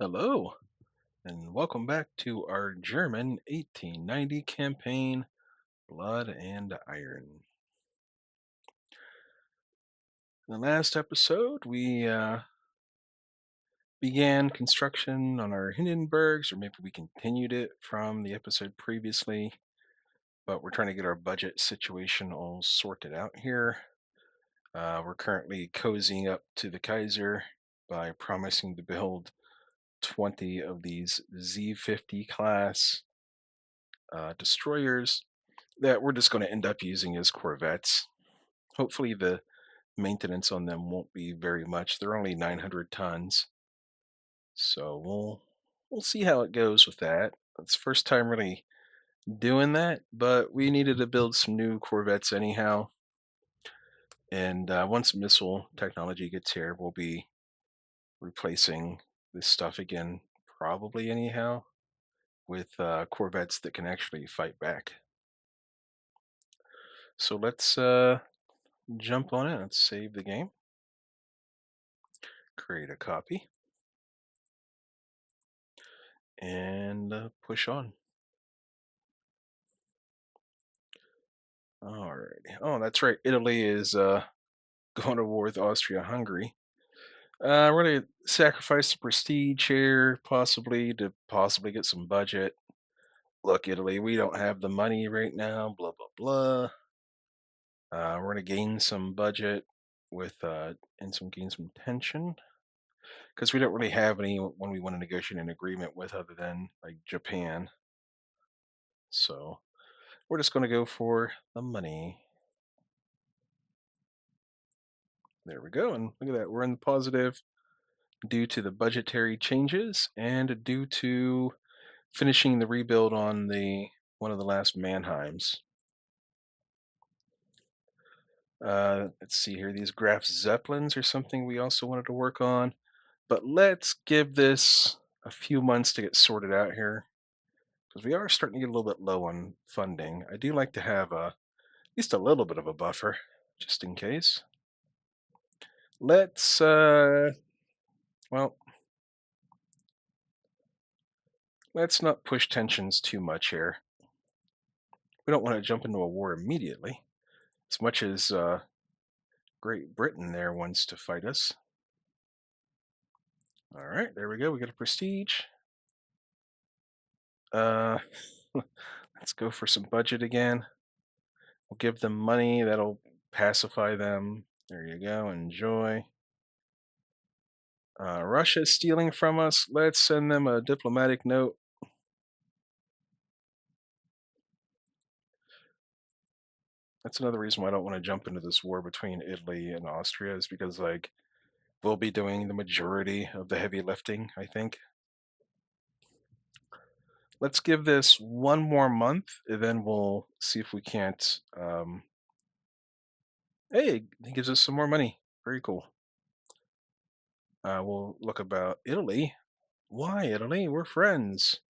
Hello, and welcome back to our German 1890 campaign, Blood and Iron. In the last episode, we began construction on our Hindenburgs, or maybe we continued it from the episode previously, but we're trying to get our budget situation all sorted out here. We're currently cozying up to the Kaiser by promising to build 20 of these Z50 class destroyers that we're just going to end up using as corvettes. Hopefully, the maintenance on them won't be very much. They're only 900 tons, so we'll see how it goes with that. It's the first time really doing that, but we needed to build some new corvettes anyhow. And once missile technology gets here, we'll be replacing this stuff again, probably anyhow, with corvettes that can actually fight back. So let's jump on it. Let's save the game. Create a copy and push on. Alrighty. Oh, that's right. Italy is going to war with Austria-Hungary. We're going to sacrifice the prestige here, possibly to get some budget. Look, Italy, we don't have the money right now. Blah blah blah. We're going to gain some budget with and gain some tension because we don't really have any when we want to negotiate an agreement with other than like Japan. So we're just going to go for the money. There we go. And look at that. We're in the positive due to the budgetary changes and due to finishing the rebuild on the one of the last Mannheims. Let's see here. These Graf Zeppelins are something we also wanted to work on. But let's give this a few months to get sorted out here because we are starting to get a little bit low on funding. I do like to have at least a little bit of a buffer just in case. Let's, well, let's not push tensions too much here. We don't want to jump into a war immediately, as much as Great Britain there wants to fight us. All right, there we go. We got a prestige. Let's go for some budget again. We'll give them money. That'll pacify them. There you go. Enjoy. Russia's stealing from us. Let's send them a diplomatic note. That's another reason why I don't want to jump into this war between Italy and Austria is because, like, we'll be doing the majority of the heavy lifting, I think. Let's give this one more month, and then we'll see if we can't. Hey, he gives us some more money. Very cool. We'll look about Italy. Why Italy? We're friends.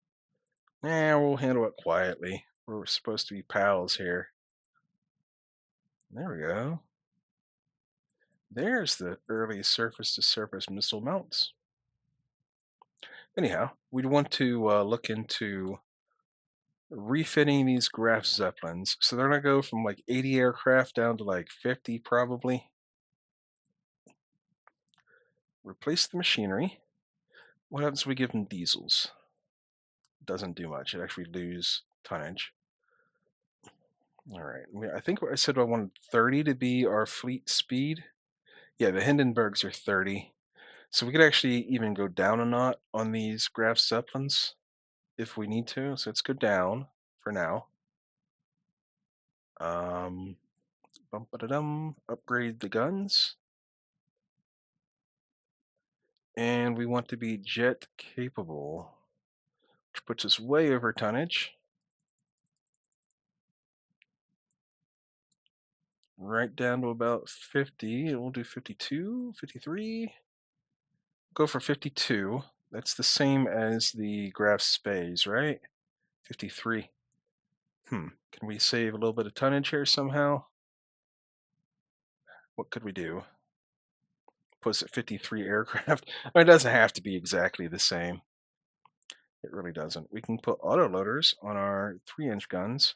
We'll handle it quietly. We're supposed to be pals here. There we go. There's the early surface-to-surface missile mounts. Anyhow, we'd want to look into refitting these Graf Zeppelins. So they're going to go from like 80 aircraft down to like 50 probably. Replace the machinery. What happens if we give them diesels? Doesn't do much. It actually lose tonnage. All right. I think I said I wanted 30 to be our fleet speed. Yeah, the Hindenburgs are 30. So we could actually even go down a knot on these Graf Zeppelins if we need to. So let's go down for now. Upgrade the guns. And we want to be jet capable, which puts us way over tonnage. Right down to about 50. We'll do 52, 53. Go for 52. That's the same as the Graf Space, right? 53. Can we save a little bit of tonnage here somehow? What could we do? puts at 53 aircraft. I mean, it doesn't have to be exactly the same. It really doesn't. We can put autoloaders on our 3-inch guns.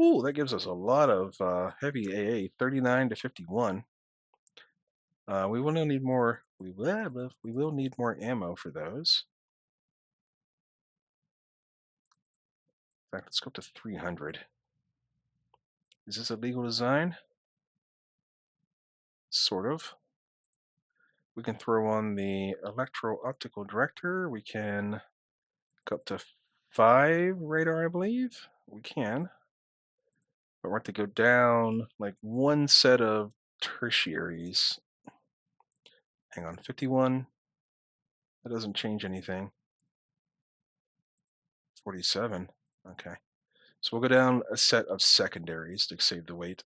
Ooh, that gives us a lot of heavy AA, 39 to 51. We will need more. We will need more ammo for those. In fact, let's go up to 300. Is this a legal design? Sort of. We can throw on the electro-optical director. We can go up to 5 radar, I believe. We can. But we're going to go down like one set of tertiaries. Hang on, 51. That doesn't change anything. 47. Okay. So we'll go down a set of secondaries to save the weight.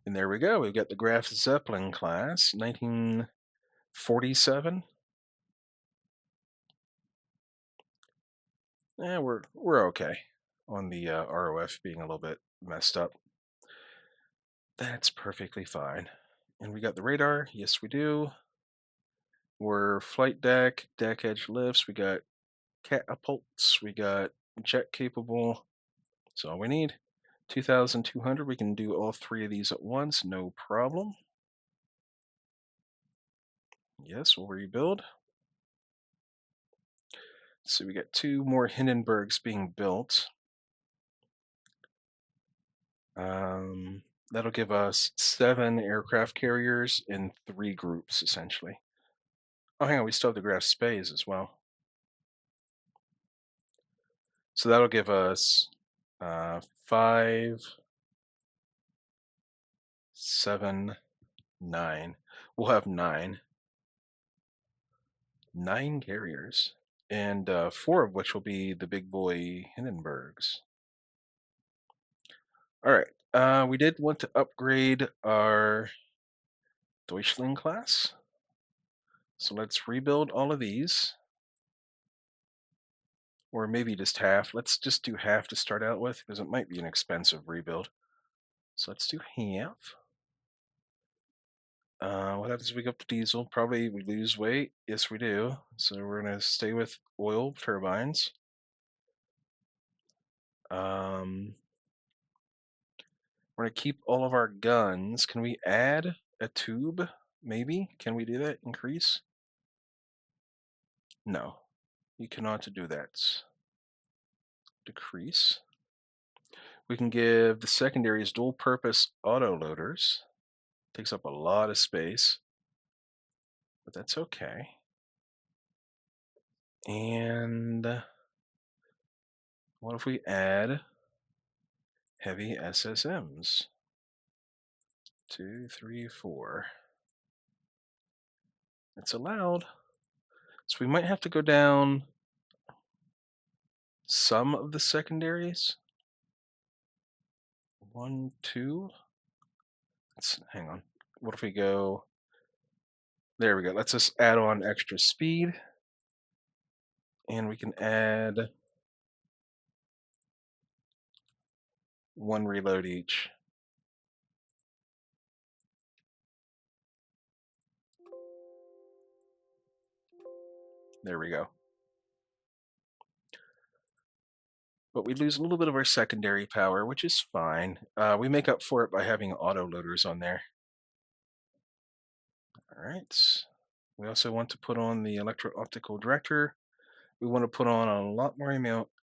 And there we go. We've got the Graf Zeppelin class, 1947. Yeah, we're okay on the ROF being a little bit messed up. That's perfectly fine. And we got the radar. Yes, we do. We're flight deck, deck edge lifts. We got catapults. We got jet capable. That's all we need. 2,200. We can do all 3 of these at once. No problem. Yes, we'll rebuild. So we got 2 more Hindenburgs being built. That'll give us 7 aircraft carriers in 3 groups, essentially. Oh, hang on, we still have the Graf Space as well. So that'll give us 5, 7, 9. We'll have 9 carriers, and 4 of which will be the big boy Hindenburgs. All right, we did want to upgrade our Deutschland class. So let's rebuild all of these, or maybe just half. Let's just do half to start out with, because it might be an expensive rebuild. So let's do half. What happens if we go up to diesel? Probably we lose weight. Yes, we do. So we're going to stay with oil turbines. We're going to keep all of our guns. Can we add a tube? Maybe. Can we do that? Increase? No. You cannot do that. Decrease. We can give the secondaries dual purpose auto loaders. Takes up a lot of space, but that's okay. And what if we add heavy SSMs? 2, 3, 4. It's allowed. So we might have to go down some of the secondaries. 1, 2. Hang on. What if we go? There we go. Let's just add on extra speed. And we can add 1 reload each. There we go. But we lose a little bit of our secondary power, which is fine. We make up for it by having auto loaders on there. All right. We also want to put on the electro-optical director. We want to put on a lot more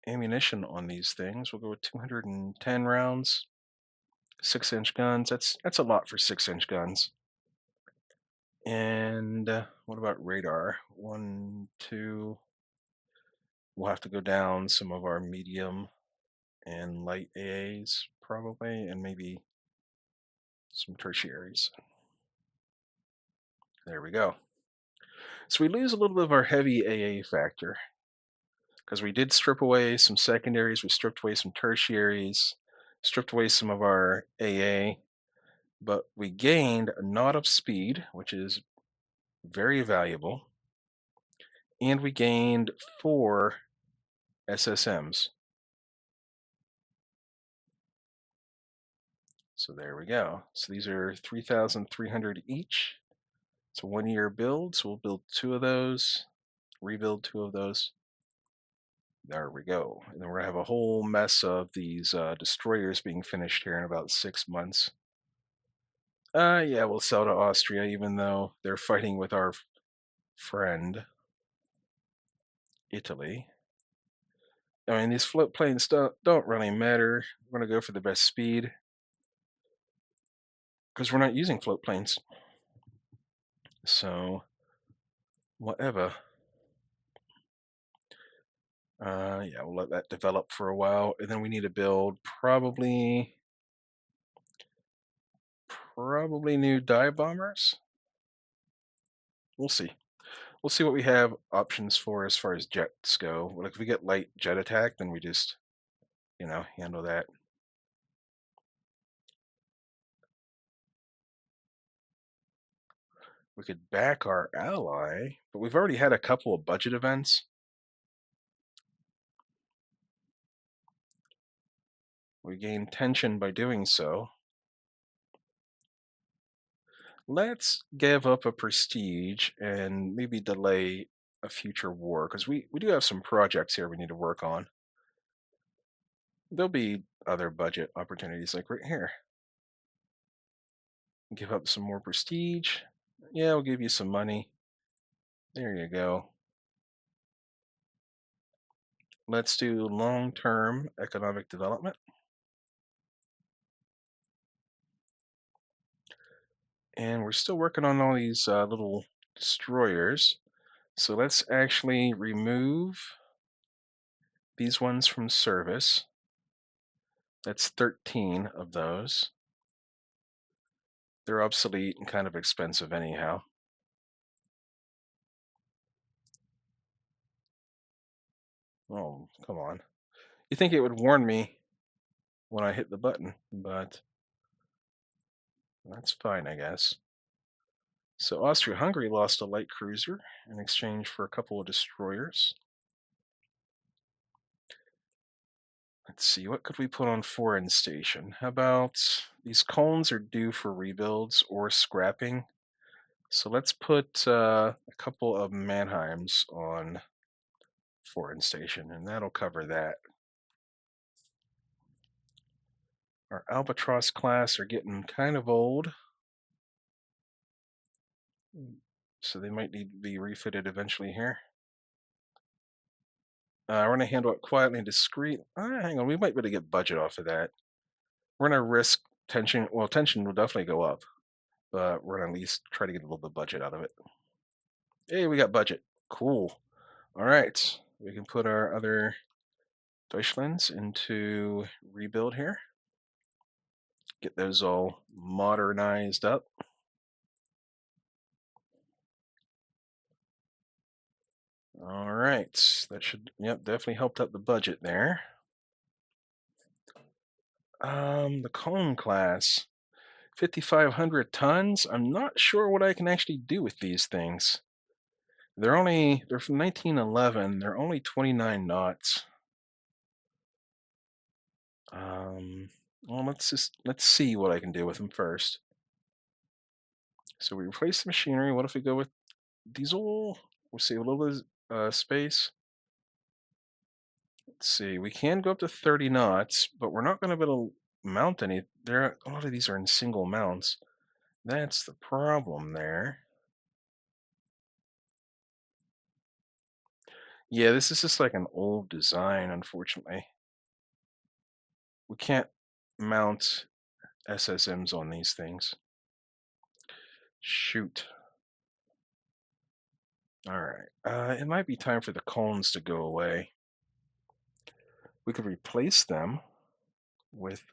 ammunition on these things. We'll go with 210 rounds, 6-inch guns. That's a lot for 6-inch guns. And what about radar? 1, 2. We'll have to go down some of our medium and light AAs probably, and maybe some tertiaries. There we go. So we lose a little bit of our heavy AA factor because we did strip away some secondaries, we stripped away some tertiaries, stripped away some of our AA, but we gained a knot of speed, which is very valuable, and we gained 4 SSMs. So there we go. So these are 3,300 each. It's a 1 year build, so we'll build two of those, rebuild two of those. There we go. And then we're gonna have a whole mess of these destroyers being finished here in about 6 months. Yeah, we'll sell to Austria, even though they're fighting with our friend Italy. I mean, these float planes don't really matter. We're gonna go for the best speed because we're not using float planes. So whatever. Yeah, we'll let that develop for a while, and then we need to build probably new dive bombers. We'll see. We'll see what we have options for as far as jets go. Like if we get light jet attack, then we just handle that. We could back our ally, but we've already had a couple of budget events. We gain tension by doing so. Let's give up a prestige and maybe delay a future war because we do have some projects here we need to work on. There'll be other budget opportunities like right here. Give up some more prestige. Yeah, we'll give you some money. There you go. Let's do long-term economic development. And we're still working on all these little destroyers. So let's actually remove these ones from service. That's 13 of those. They're obsolete and kind of expensive anyhow. Oh, come on. You think it would warn me when I hit the button, but that's fine, I guess. So Austria-Hungary lost a light cruiser in exchange for a couple of destroyers. Let's see, what could we put on foreign station? How about these cones are due for rebuilds or scrapping. So let's put a couple of Mannheims on foreign station, and that'll cover that. Our Albatross class are getting kind of old, so they might need to be refitted eventually here. We're going to handle it quietly and discreet. Hang on, we might be able to get budget off of that. We're going to risk tension. Well, tension will definitely go up, but we're going to at least try to get a little bit of budget out of it. Hey, we got budget. Cool. All right, we can put our other Deutschlands into rebuild here. Get those all modernized up. All right, that should, yep, definitely helped out the budget there. The cone class, 5,500 tons. I'm not sure what I can actually do with these things. They're from 1911. They're only 29 knots. Well, let's see what I can do with them first. So we replace the machinery. What if we go with diesel? We'll save a little bit of space. Let's see. We can go up to 30 knots, but we're not going to be able to mount any. A lot of these are in single mounts. That's the problem there. Yeah, this is just like an old design, unfortunately. We can't mount SSMs on these things. Shoot. All right. It might be time for the cones to go away. We could replace them with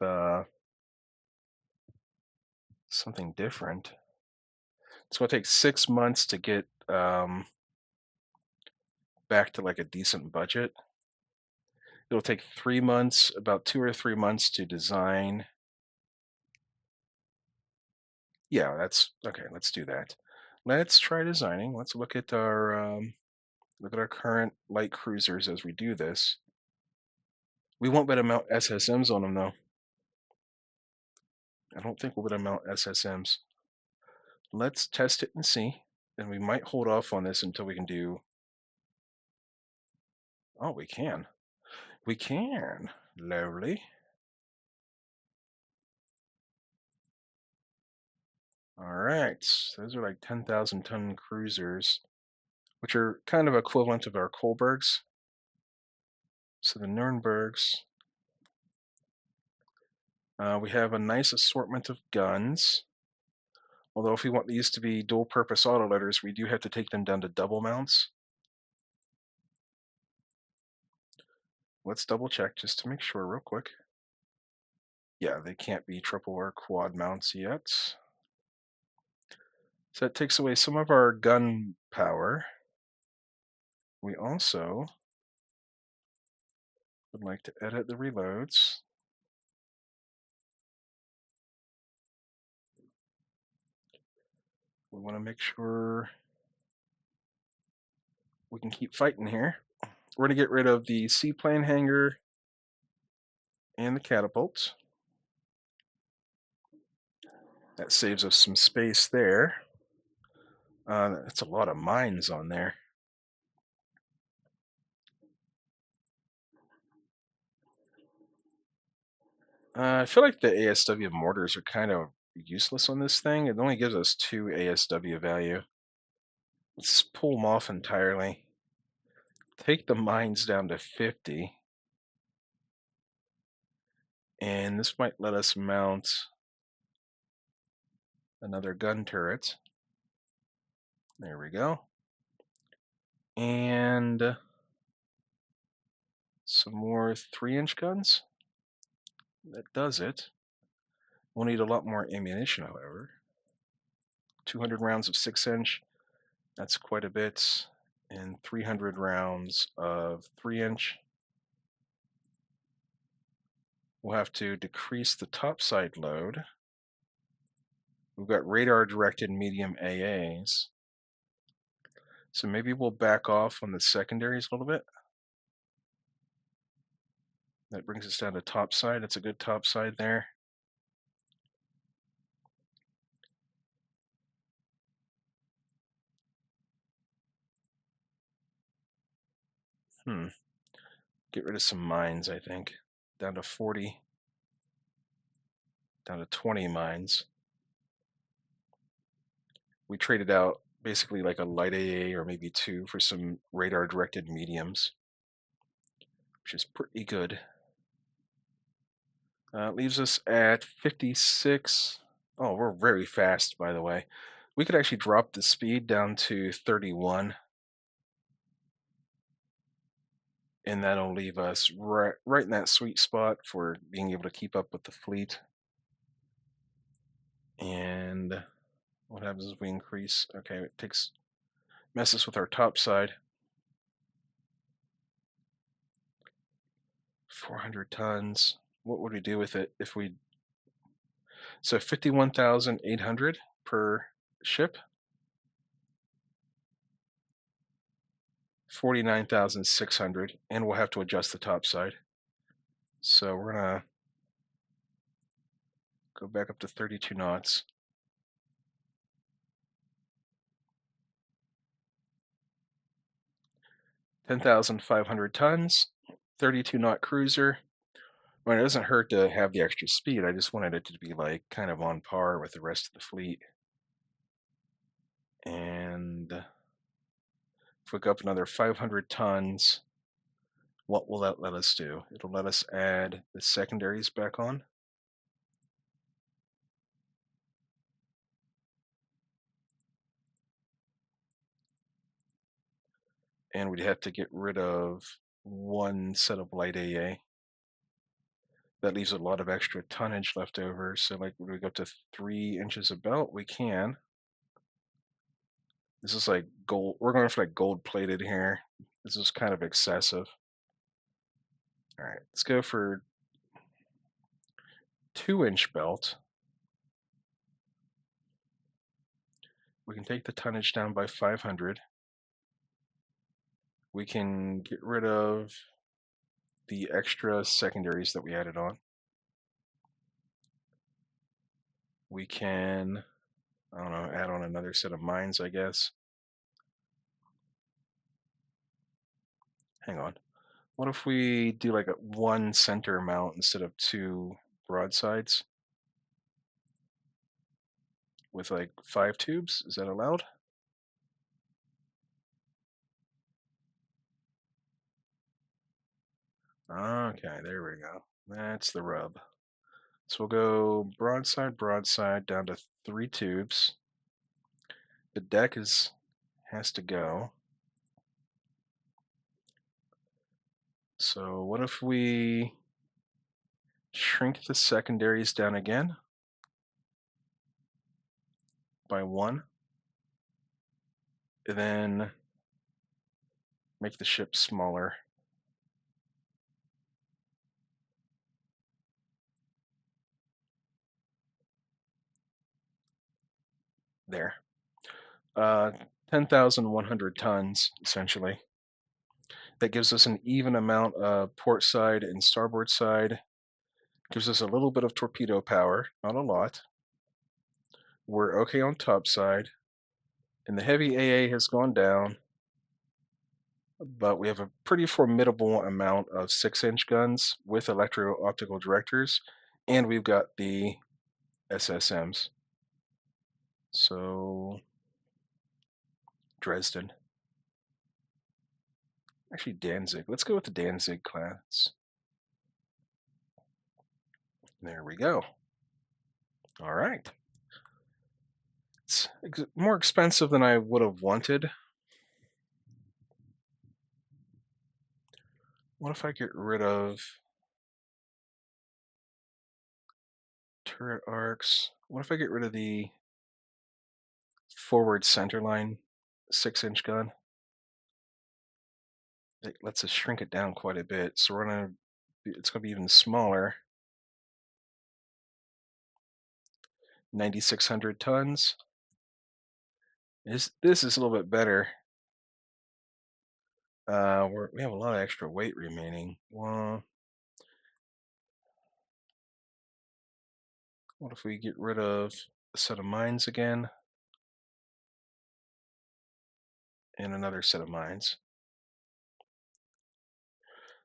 something different. It's going to take 6 months to get back to like a decent budget. It'll take 3 months, about 2 or 3 months to design. Yeah, that's okay. Let's do that. Let's try designing. Let's look at our current light cruisers as we do this. We won't be able to mount SSMs on them though. I don't think we're going to mount SSMs. Let's test it and see. And we might hold off on this until we can do... Oh, we can. We can. Lovely. All right. Those are like 10,000 ton cruisers, which are kind of equivalent of our Kohlbergs. So the Nürnbergs. We have a nice assortment of guns. Although if we want these to be dual-purpose autoloaders, we do have to take them down to double mounts. Let's double check just to make sure real quick. Yeah, they can't be triple or quad mounts yet. So that takes away some of our gun power. We also would like to edit the reloads. We want to make sure we can keep fighting here. We're going to get rid of the seaplane hangar and the catapults. That saves us some space there. That's a lot of mines on there. I feel like the ASW mortars are kind of useless on this thing. It only gives us 2 ASW value. Let's pull them off entirely. Take the mines down to 50. And this might let us mount another gun turret. There we go. And some more 3-inch guns. That does it. We'll need a lot more ammunition, however. 200 rounds of 6-inch. That's quite a bit. And 300 rounds of 3-inch. We'll have to decrease the topside load. We've got radar-directed medium AAs. So maybe we'll back off on the secondaries a little bit. That brings us down to topside. That's a good topside there. Get rid of some mines, I think. Down to 40. Down to 20 mines. We traded out basically like a light AA or maybe 2 for some radar-directed mediums, which is pretty good. Leaves us at 56. Oh, we're very fast, by the way. We could actually drop the speed down to 31. And that'll leave us right in that sweet spot for being able to keep up with the fleet. And what happens if we increase? Okay, it messes with our top side. 400 tons. What would we do with it if we... So 51,800 per ship. 49,600, and we'll have to adjust the top side. So we're gonna go back up to 32 knots. 10,500 tons, 32 knot cruiser. Well, it doesn't hurt to have the extra speed. I just wanted it to be like kind of on par with the rest of the fleet. And if we go up another 500 tons, what will that let us do? It'll let us add the secondaries back on. And we'd have to get rid of 1 set of light AA. That leaves a lot of extra tonnage left over. So like when we go up to 3 inches of belt, we can. This is like gold. We're going for like gold plated here. This is kind of excessive. All right, let's go for 2-inch belt. We can take the tonnage down by 500. We can get rid of the extra secondaries that we added on. we can, I don't know, add on another set of mines, I guess. Hang on. What if we do like a one center mount instead of two broadsides with like 5 tubes? Is that allowed? Okay, there we go. That's the rub. So we'll go broadside, broadside down to 3 tubes. The deck has to go. So what if we shrink the secondaries down again by 1, and then make the ship smaller. There. Uh, 10,100 tons, essentially. That gives us an even amount of port side and starboard side. Gives us a little bit of torpedo power, not a lot. We're okay on top side. And the heavy AA has gone down, but we have a pretty formidable amount of 6-inch guns with electro-optical directors, and we've got the SSMs. So, Dresden. Actually, Danzig. Let's go with the Danzig class. There we go. All right. It's more expensive than I would have wanted. What if I get rid of turret arcs? What if I get rid of the forward centerline 6-inch gun? It lets us shrink it down quite a bit, so it's gonna be even smaller. 9,600 tons. This is a little bit better. We have a lot of extra weight remaining. Well, what if we get rid of a set of mines again and another set of mines?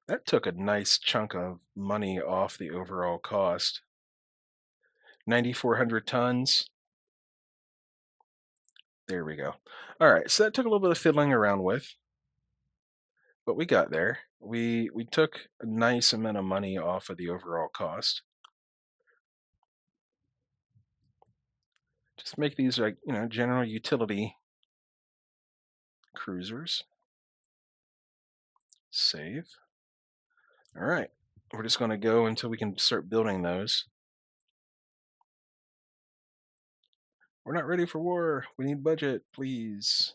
That took a nice chunk of money off the overall cost. 9,400 tons. There we go. All right, so that took a little bit of fiddling around with, but we got there. We took a nice amount of money off of the overall cost. Just make these like, general utility cruisers. Save. All right. We're just going to go until we can start building those. We're not ready for war. We need budget, please.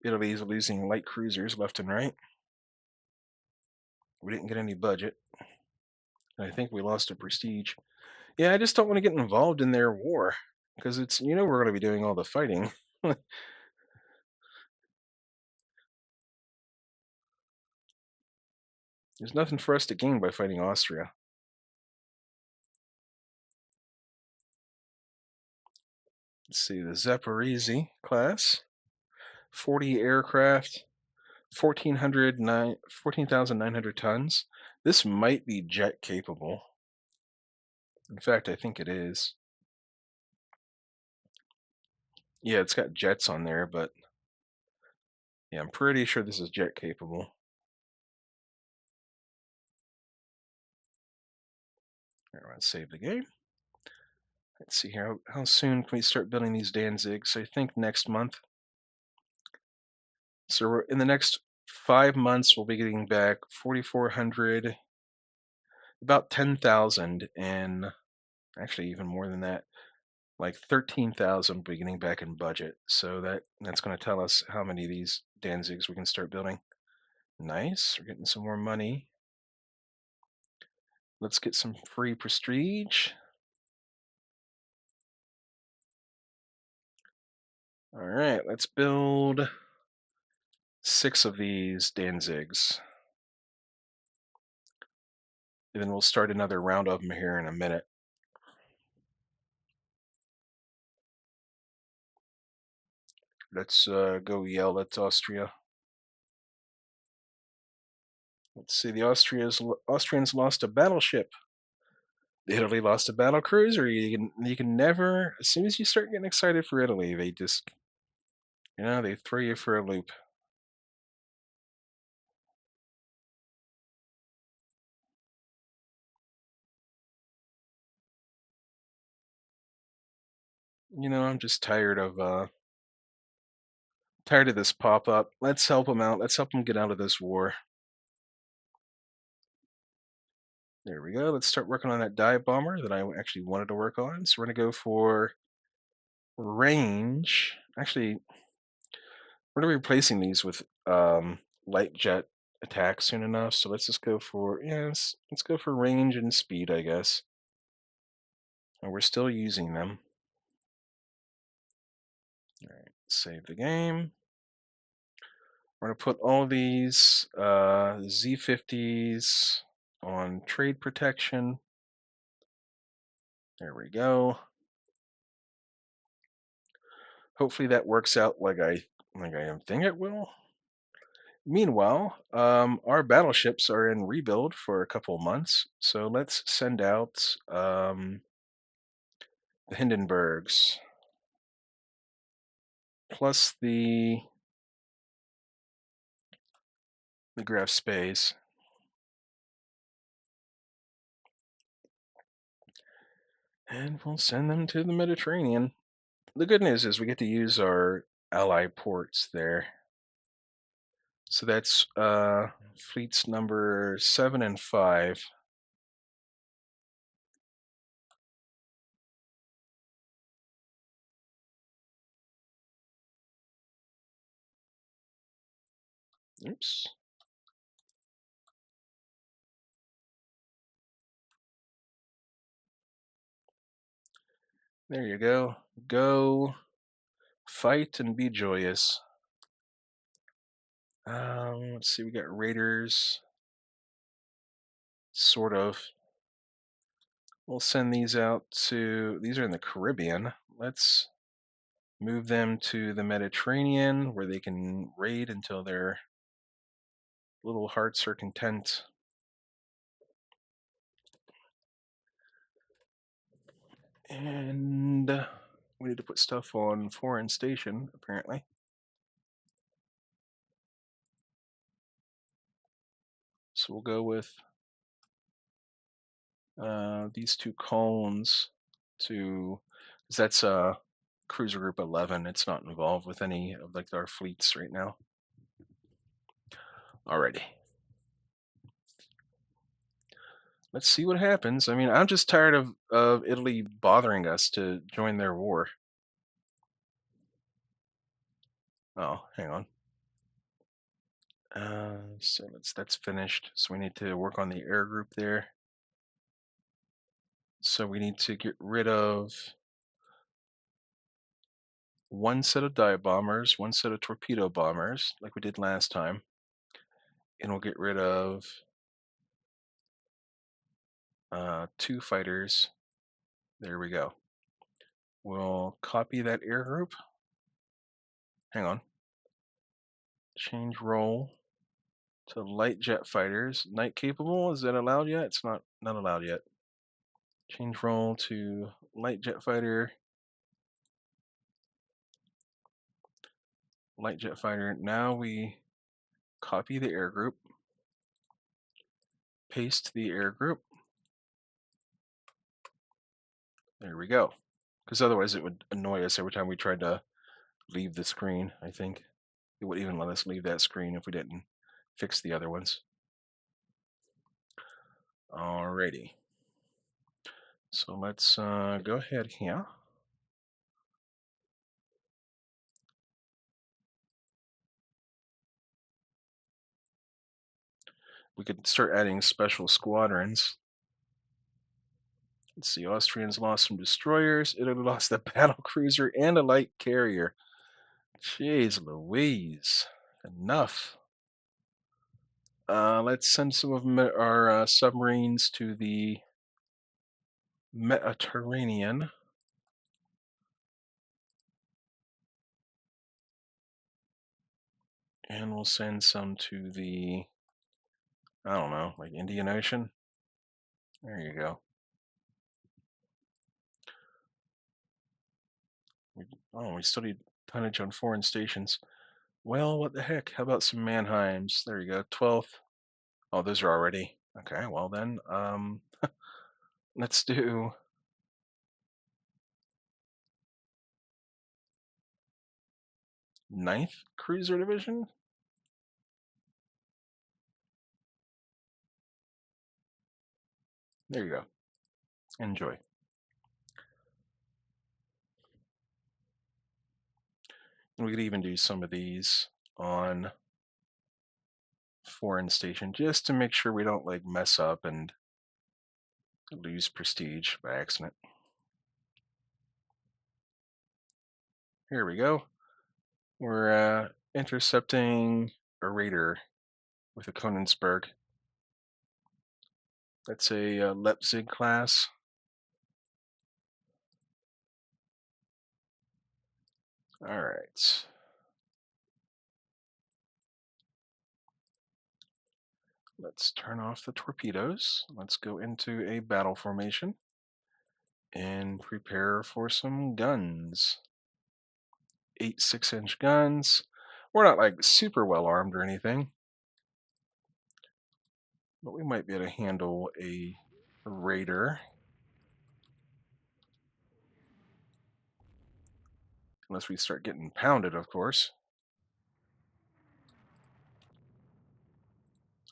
Italy's losing light cruisers left and right. We didn't get any budget. And I think we lost a prestige. Yeah, I just don't want to get involved in their war because we're going to be doing all the fighting. There's nothing for us to gain by fighting Austria. Let's see, the Zaporizhzhia class, 40 aircraft, 14,900 tons. This might be jet capable. In fact, I think it is. Yeah, it's got jets on there, but yeah, I'm pretty sure this is jet capable. All right, let's save the game. Let's see here. How soon can we start building these Danzigs? I think next month. So we're in the next 5 months, we'll be getting back 4,400, about 10,000, and actually even more than that, like 13,000 we'll be getting back in budget. So that's going to tell us how many of these Danzigs we can start building. Nice. We're getting some more money. Let's get some free prestige. All right, let's build 6 of these Danzigs. and then we'll start another round of them here in a minute. Let's go yell at Austria. Let's see. Austrians lost a battleship. Italy lost a battle cruiser. You can never. As soon as you start getting excited for Italy, they just they throw you for a loop. I'm just tired of this pop up. Let's help them out. Let's help them get out of this war. There we go. Let's start working on that dive bomber that I actually wanted to work on. So we're gonna go for range. Actually, we're gonna be replacing these with light jet attack soon enough. So let's just go for let's go for range and speed, I guess. And we're still using them. All right, save the game. We're gonna put all these Z50s on trade protection. There we go. Hopefully that works out like I am think it will. Meanwhile, our battleships are in rebuild for a couple months, so let's send out the Hindenburgs plus the Graf Space, and we'll send them to the Mediterranean. The good news is we get to use our ally ports there. So that's fleets number 7 and 5. Oops. There you go. Go fight and be joyous. Let's see, we got raiders. Sort of. We'll send these out these are in the Caribbean. Let's move them to the Mediterranean where they can raid until their little hearts are content. And we need to put stuff on foreign station, apparently. So we'll go with these two cones because that's cruiser group 11. It's not involved with any of like our fleets right now. Alrighty. Let's see what happens. I mean, I'm just tired of Italy bothering us to join their war. Oh, hang on. So that's finished. So we need to work on the air group there. So we need to get rid of one set of dive bombers, one set of torpedo bombers, like we did last time. And we'll get rid of 2 fighters. There we go. We'll copy that air group. Hang on. Change role to light jet fighters. Night capable, is that allowed yet? It's not allowed yet. Change role to light jet fighter. Light jet fighter. Now we copy the air group, paste the air group. There we go. Because otherwise it would annoy us every time we tried to leave the screen, I think. It wouldn't even let us leave that screen if we didn't fix the other ones. Alrighty. So let's go ahead here. We could start adding special squadrons. Let's see, Austrians lost some destroyers. Italy lost a battle cruiser and a light carrier. Jeez Louise. Enough. Let's send some of our submarines to the Mediterranean, and we'll send some to the, I don't know, like Indian Ocean. There you go. We still need tonnage on foreign stations. Well, what the heck? How about some Mannheims? There you go. 12th. Oh, those are already. Okay, well then, let's do ninth Cruiser Division. There you go. Enjoy. And we could even do some of these on foreign station just to make sure we don't like mess up and lose prestige by accident. Here we go. We're intercepting a raider with a Konigsberg. That's a Leipzig class. All right. Let's turn off the torpedoes. Let's go into a battle formation and prepare for some guns. 8 6-inch guns. We're not like super well armed or anything, but we might be able to handle a raider. Unless we start getting pounded, of course.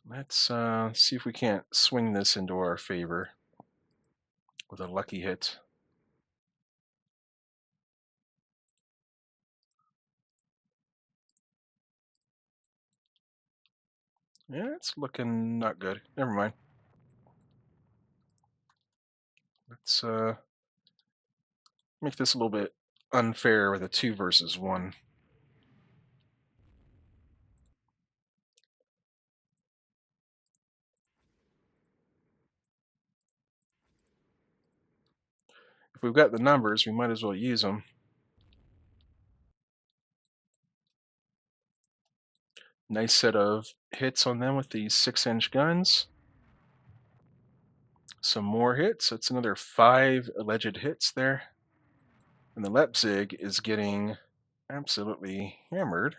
Let's see if we can't swing this into our favor with a lucky hit. Yeah, it's looking not good. Never mind. Let's make this a little bit unfair with a 2 versus 1. If we've got the numbers, we might as well use them. Nice set of hits on them with these 6-inch guns. Some more hits. That's another 5 alleged hits there. And the Leipzig is getting absolutely hammered.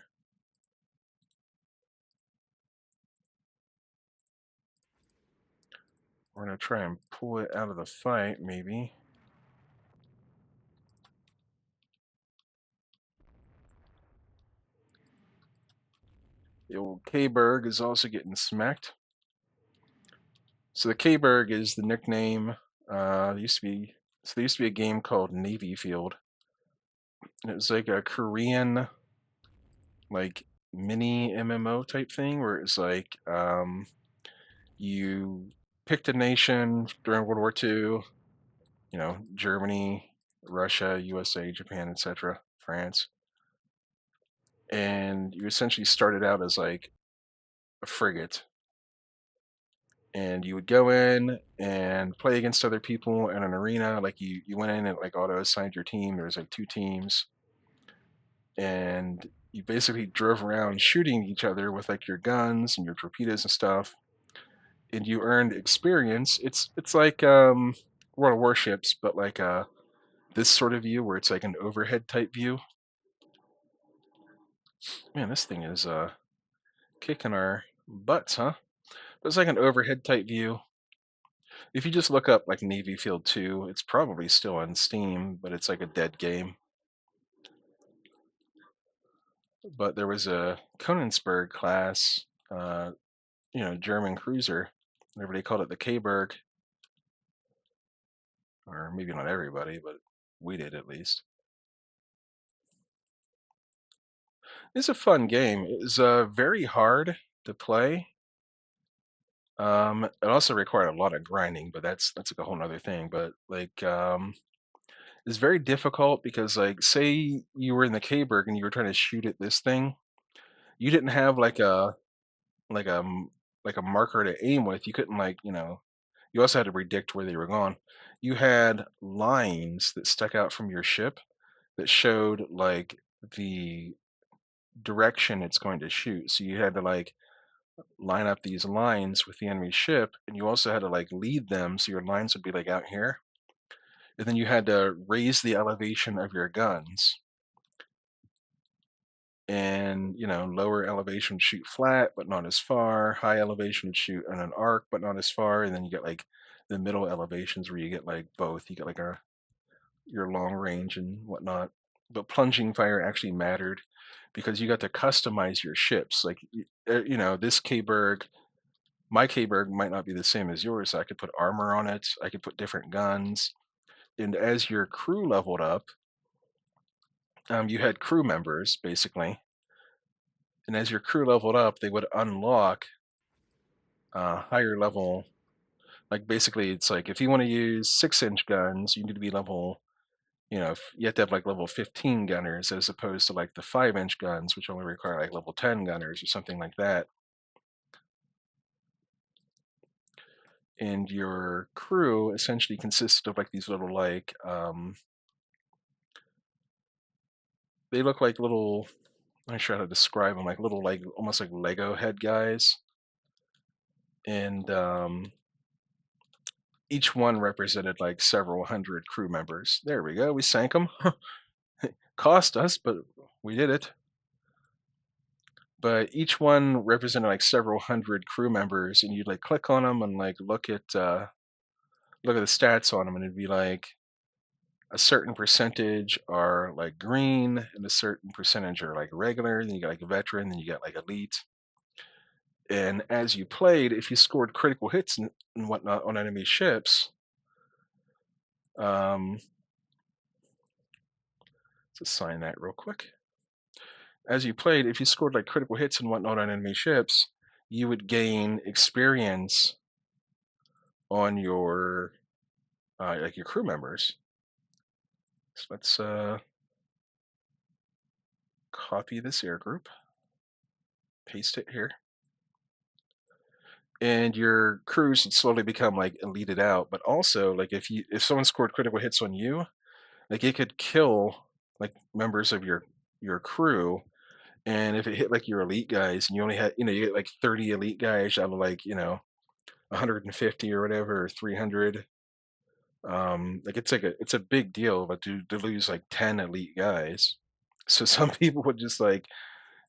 We're going to try and pull it out of the fight, maybe. The old K-Berg is also getting smacked. So the K-Berg is the nickname. There used to be a game called Navy Field. And it was like a Korean, like mini MMO type thing, where it's like you picked a nation during World War II. You know, Germany, Russia, USA, Japan, etc., France, and you essentially started out as like a frigate, and you would go in and play against other people in an arena. Like you went in and like auto assigned your team. There was like 2 teams, and you basically drove around shooting each other with like your guns and your torpedoes and stuff, and you earned experience. It's like World of Warships, but like this sort of view where it's like an overhead type view. Man, this thing is kicking our butts, huh? It's like an overhead type view. If you just look up like Navy Field 2, it's probably still on Steam, but it's like a dead game. But there was a Konigsberg class, German cruiser. Everybody called it the K-Berg, or maybe not everybody, but we did at least. It's a fun game. It was very hard to play. It also required a lot of grinding, but that's like a whole other thing. But like, it's very difficult because, like, say you were in the K-Berg and you were trying to shoot at this thing, you didn't have like a like a marker to aim with. You couldn't like, you also had to predict where they were going. You had lines that stuck out from your ship that showed like the direction it's going to shoot. So you had to like line up these lines with the enemy ship, and you also had to like lead them so your lines would be like out here. And then you had to raise the elevation of your guns. And lower elevation would shoot flat but not as far. High elevation would shoot on an arc but not as far. And then you get like the middle elevations where you get like both. You get like your long range and whatnot. But plunging fire actually mattered because you got to customize your ships. Like this K-Berg, my K-Berg might not be the same as yours. So I could put armor on it. I could put different guns. And as your crew leveled up, you had crew members basically. And as your crew leveled up, they would unlock higher level. Like basically, it's like if you want to use 6-inch guns, you need to be level. You have to have like level 15 gunners as opposed to like the 5-inch guns, which only require like level 10 gunners or something like that. And your crew essentially consisted of like these little like they look like little. I'm not sure how to describe them, like little like almost like Lego head guys, and each one represented like several hundred crew members. There we go. We sank them. Cost us, but we did it. But each one represented like several hundred crew members, and you'd like click on them and like look at the stats on them, and it'd be like a certain percentage are like green, and a certain percentage are like regular. Then you got like a veteran, then you got like elite. And as you played, if you scored critical hits and whatnot on enemy ships, let's assign that real quick. As you played, if you scored like critical hits and whatnot on enemy ships, you would gain experience on your like your crew members. So let's copy this air group, paste it here, and your crews would slowly become like elited out. But also, like if someone scored critical hits on you, like it could kill like members of your crew. And if it hit like your elite guys, and you only had you get like 30 elite guys out of like 150 or whatever, or 300. Like it's a big deal, but to lose like 10 elite guys. So some people would just like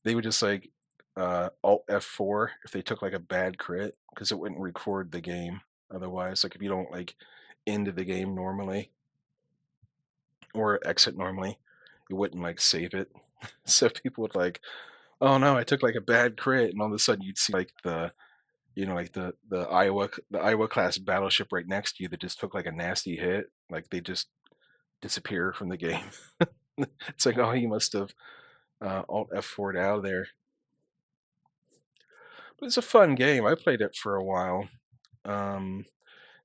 they would just like Alt F4 if they took like a bad crit because it wouldn't record the game otherwise. Like if you don't like end the game normally or exit normally, it wouldn't like save it. So people would like, oh no, I took like a bad crit, and all of a sudden you'd see like like the Iowa class battleship right next to you that just took like a nasty hit. Like they just disappear from the game. It's like, oh, he must have Alt F4'd out of there. But it's a fun game. I played it for a while. Um,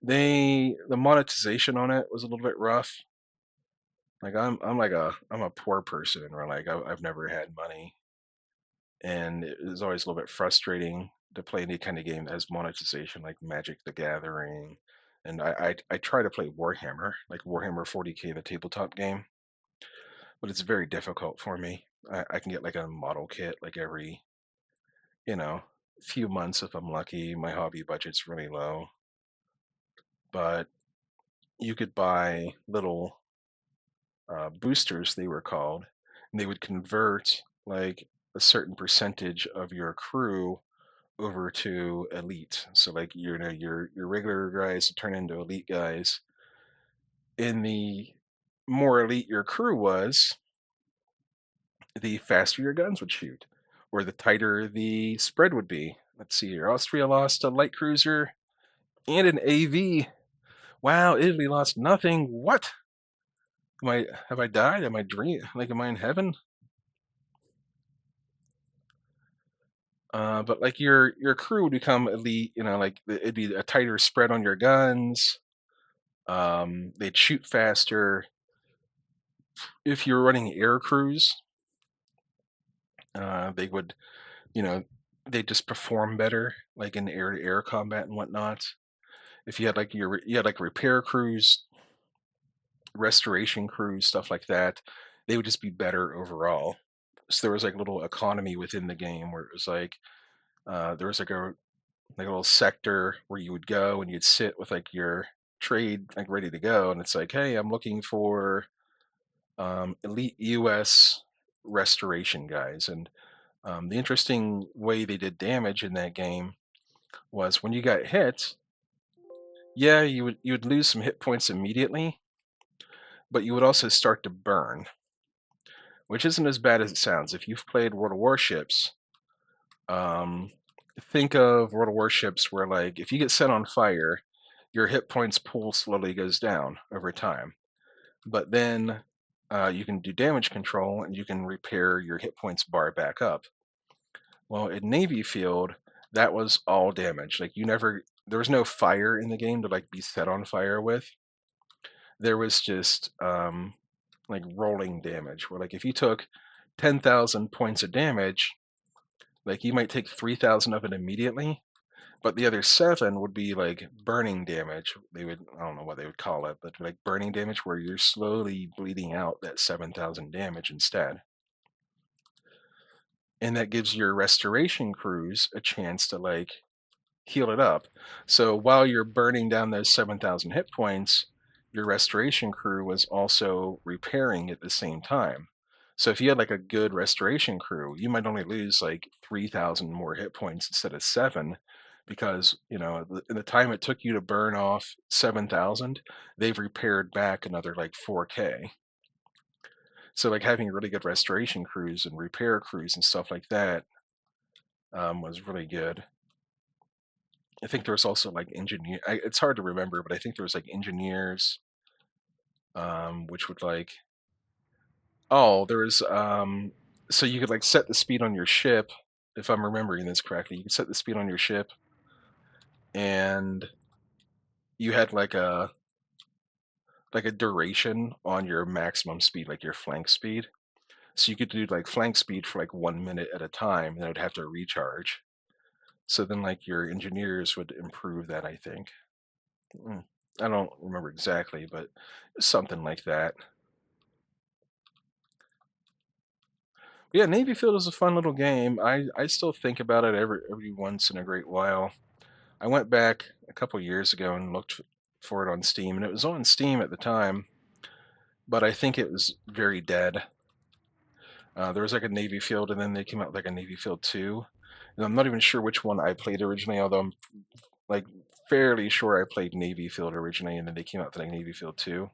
the monetization on it was a little bit rough. Like I'm a poor person, or like I've never had money, and it was always a little bit frustrating to play any kind of game that has monetization, like Magic the Gathering. And I try to play Warhammer, like Warhammer 40K, the tabletop game, but it's very difficult for me. I can get like a model kit like every you know few months if I'm lucky. My hobby budget's really low, but you could buy little boosters, they were called, and they would convert like a certain percentage of your crew over to elite. So like your regular guys turn into elite guys. In the more elite your crew was, the faster your guns would shoot, or the tighter the spread would be. Let's see here. Austria lost a light cruiser and an AV. Wow, Italy lost nothing. What? Have I died? Am I dream? Like, am I in heaven? But like your crew would become elite. Like it'd be a tighter spread on your guns. They'd shoot faster. If you're running air crews, they would, you know, they just perform better, like in air-to-air combat and whatnot. If you had like you had like repair crews, restoration crews, stuff like that, they would just be better overall. So there was like a little economy within the game where it was like there was like a little sector where you would go and you'd sit with like your trade like ready to go, and it's like, hey, I'm looking for elite US restoration guys. And the interesting way they did damage in that game was when you got hit, yeah, you would lose some hit points immediately, but you would also start to burn, which isn't as bad as it sounds. If you've played World of Warships, um, think of World of Warships where like if you get set on fire, your hit points pool slowly goes down over time. But then you can do damage control and you can repair your hit points bar back up. Well, in Navy Field, that was all damage. Like you never, there was no fire in the game to like be set on fire with. There was just like rolling damage. Where like if you took 10,000 points of damage, like you might take 3,000 of it immediately, but the other seven would be like burning damage. They would, I don't know what they would call it, but like burning damage where you're slowly bleeding out that 7,000 damage instead. And that gives your restoration crews a chance to like heal it up. So while you're burning down those 7,000 hit points, your restoration crew was also repairing at the same time. So if you had like a good restoration crew, you might only lose like 3,000 more hit points instead of seven, because in the time it took you to burn off 7,000, they've repaired back another like 4K. So like having really good restoration crews and repair crews and stuff like that was really good. I think there was also like it's hard to remember, but I think there was like engineers, which would like, oh, there was, so you could like set the speed on your ship, if I'm remembering this correctly. You could set the speed on your ship, and you had like a duration on your maximum speed, like your flank speed. So you could do like flank speed for like 1 minute at a time, and it would have to recharge. So then like your engineers would improve that, I think. Mm, I don't remember exactly, but something like that. Yeah, Navy Field is a fun little game. I still think about it every once in a great while. I went back a couple years ago and looked for it on Steam, and it was on Steam at the time, but I think it was very dead. There was like a Navy Field, and then they came out with like a Navy Field 2. And I'm not even sure which one I played originally, although I'm like fairly sure I played Navy Field originally, and then they came out with like Navy Field 2.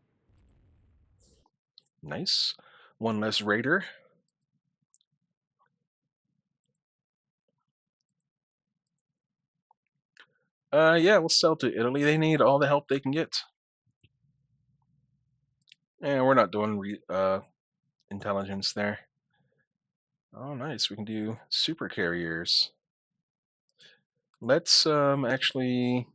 Nice. One less raider. Yeah, we'll sell to Italy. They need all the help they can get. And we're not doing intelligence there. Oh, nice. We can do super carriers. Let's actually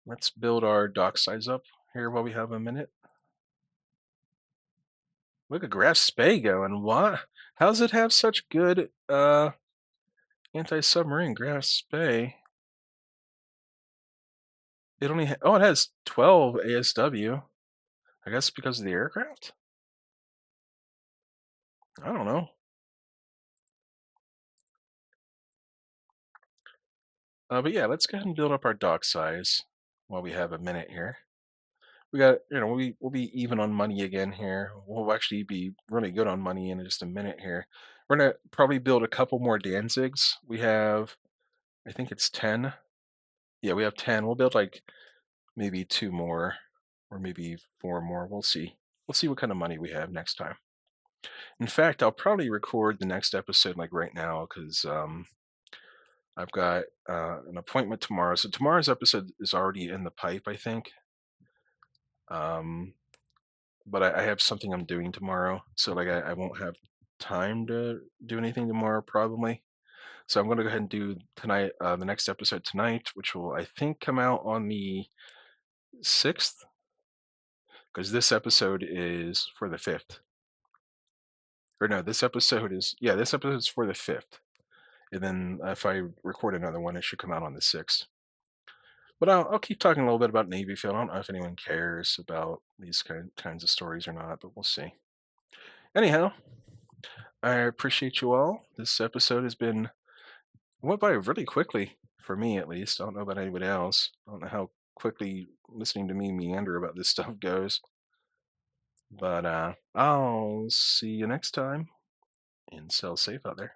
let's build our dock size up here while we have a minute. Look at Graf Spey going. What? How does it have such good anti-submarine Graf Spey? It only oh, it has 12 ASW. I guess because of the aircraft. I don't know. But yeah, let's go ahead and build up our dock size while we have a minute here. We got, we'll be even on money again here. We'll actually be really good on money in just a minute here. We're gonna probably build a couple more Danzigs. We have, I think it's 10. Yeah, we have 10. We'll build like maybe two more or maybe four more. We'll see. We'll see what kind of money we have next time. In fact, I'll probably record the next episode like right now because I've got an appointment tomorrow. So tomorrow's episode is already in the pipe, I think. Um, but I have something I'm doing tomorrow, so like I won't have time to do anything tomorrow probably. So I'm gonna go ahead and do tonight, the next episode tonight, which will I think come out on the 6th, because this episode is for the 5th. or no, this episode is for the 5th, and then if I record another one, it should come out on the 6th. But I'll keep talking a little bit about Navy Field. I don't know if anyone cares about these kinds of stories or not, but we'll see. Anyhow, I appreciate you all. This episode has been went by really quickly for me, at least. I don't know about anybody else. I don't know how quickly listening to me meander about this stuff goes. But I'll see you next time and sail safe out there.